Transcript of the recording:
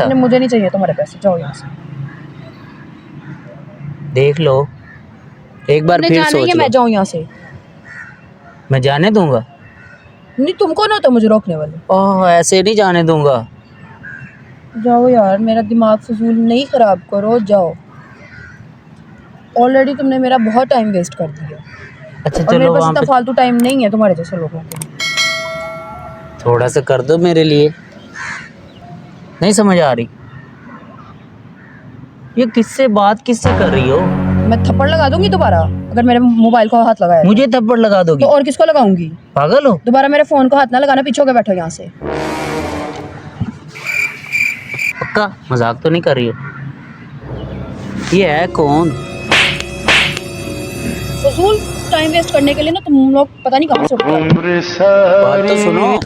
था। नहीं, मुझे नहीं चाहिए तुम्हारे पैसे, जाओ यहाँ से। देख लो एक बार तुमने फिर जाना ही सोच है, लो। मैं जाऊँ यहाँ से? मैं जाने दूंगा? नहीं, तुम कौन हो तो मुझे रोकने वाले? ओह ऐसे नहीं जाने दूंगा। जाओ यार, मेरा दिमाग फजूल नहीं ख़राब करो, जाओ। ऑलरेडी तुमने मेरा बहुत टाइम वेस्ट कर दिया अच्छा और मेरे चलो पास वहाँ इतना पे फालतू टाइम नहीं है तुम्हारे जैसे लोगों को। थोड़ा सा कर दो मेरे लिए। नहीं समझ आ रही ये किससे बात किससे कर रही हो? मैं थप्पड़ लगा दूंगी दोबारा अगर मेरे मोबाइल को हाथ लगाया तो। मुझे थप्पड़ लगा दोगी? तो और किसको लगाऊंगी? पागल हो? दोबारा मेरे फोन को हाथ ना लगाना, पीछे होकर बैठो यहाँ से। पक्का मजाक तो नहीं कर रही हो? ये है कौन? फजूल टाइम वेस्ट करने के लिए ना तुम लोग पता नहीं कहाँ से उठते हो। बात तो सुनो।